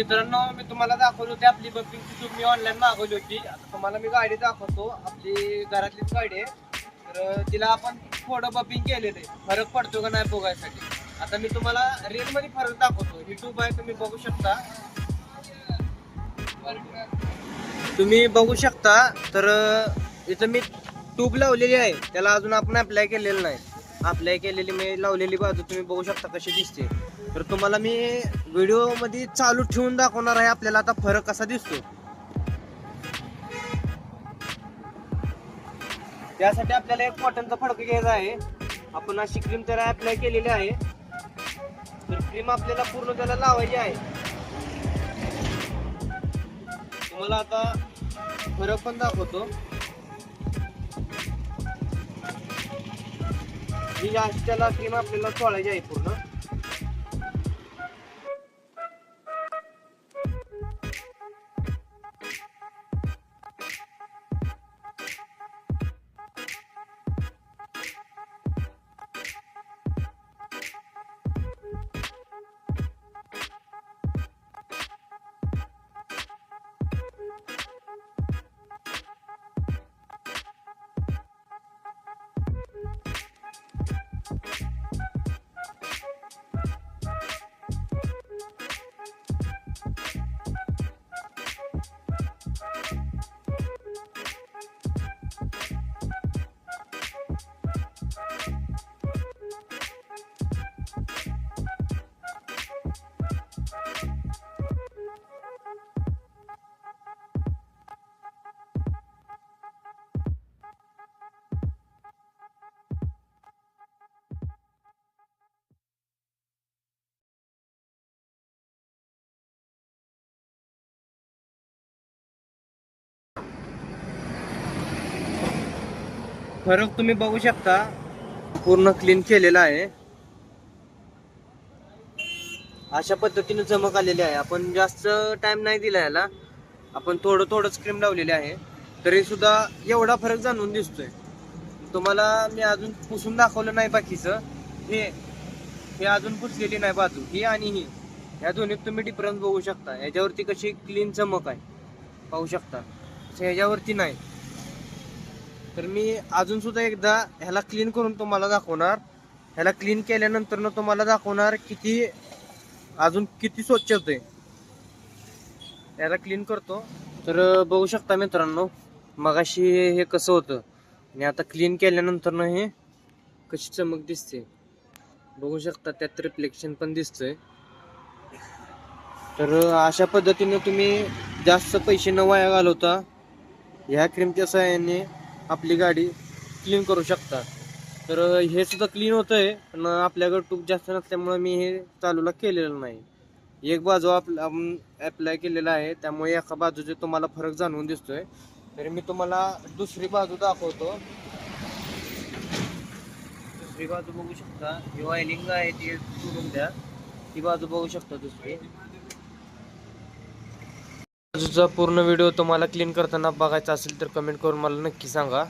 मित्रांनो, मी तुम्हाला दाखवली होती आपली बपिंगची ट्यूब मी ऑनलाईन मागवली होती. आता तुम्हाला मी गाडी दाखवतो. आपली घरातलीच गाडी आहे. तर तिला आपण थोडं बपिंग केलेलं आहे. फरक पडतो का नाही बघायसाठी. आता मी तुम्हाला रिअल मध्ये फरक दाखवतो. ही ट्यूब आहे, तुम्ही बघू शकता. तुम्ही बघू शकता. तर इथं मी ट्यूब लावलेली आहे, त्याला अजून आपण अप्लाय केलेलं नाही. अप्लाय केलेली मी लावलेली बाजू तुम्ही बघू शकता कशी दिसते. तर तुम्हाला मी व्हिडिओ मध्ये चालू ठेवून दाखवणार आहे आपल्याला आता फरक कसा दिसतो. त्यासाठी आपल्याला एक कॉटनचा फडकं घ्यायचा आहे. आपण अशी क्रीम त्याला अप्लाय केलेली आहे. तर क्रीम आपल्याला पूर्ण त्याला लावायची आहे. तुम्हाला आता फरक पण दाखवतो. ही अशी त्याला क्रीम आपल्याला चोळायची आहे पूर्ण. फरक तुम्ही बघू शकता, पूर्ण क्लीन केलेला आहे. अशा पद्धतीने चमक आलेली आहे. आपण जास्त टाइम नाही दिला याला, आपण थोडंच क्रीम लावलेली आहे, तरी सुद्धा एवढा फरक जाणून दिसतोय. तुम्हाला मी अजून पुसून दाखवलं नाही बाकीचं. हे अजून पुसलेली नाही बाजू, ही आणि ही, या दोन्हीत तुम्ही डिफरन्स बघू शकता. याच्यावरती कशी क्लीन चमक आहे पाहू शकता, ह्याच्यावरती नाही. तर मी अजून सुद्धा एकदा ह्याला क्लीन करून तुम्हाला दाखवणार. ह्याला क्लीन केल्यानंतर तुम्हाला दाखवणार अजून किती स्वच्छ होते. याला क्लीन करतो. तर बघू शकता मित्रांनो, मगाशी हे कसं होतं आणि आता क्लीन केल्यानंतर हे कशी चमक दिसते बघू शकता. त्यात रिफ्लेक्शन पण दिसतंय. तर अशा पद्धतीने तुम्ही जास्त पैसे न वाया घालवता ह्या क्रीमच्या सहाय्याने आपली गाडी क्लीन करू शकता. तर हे सुद्धा क्लीन होतंय, पण आपल्याकडे ट्यूब जास्त नसल्यामुळे मी हे चालूला केलेलं नाही. एक बाजू आपण अप्लाय केलेला आहे, त्यामुळे एका बाजूचे तुम्हाला फरक जाणवून दिसतोय. तरी मी तुम्हाला दुसरी बाजू दाखवतो. दुसरी बाजू बघू शकता. ही ऑइलिंग आहे ती सोडून द्या, ती बाजू बघू शकता. दुसरी बाजूचा पूर्ण व्हिडिओ तुम्हाला क्लीन करताना बघायचा असेल तर कमेंट करून मला नक्की सांगा.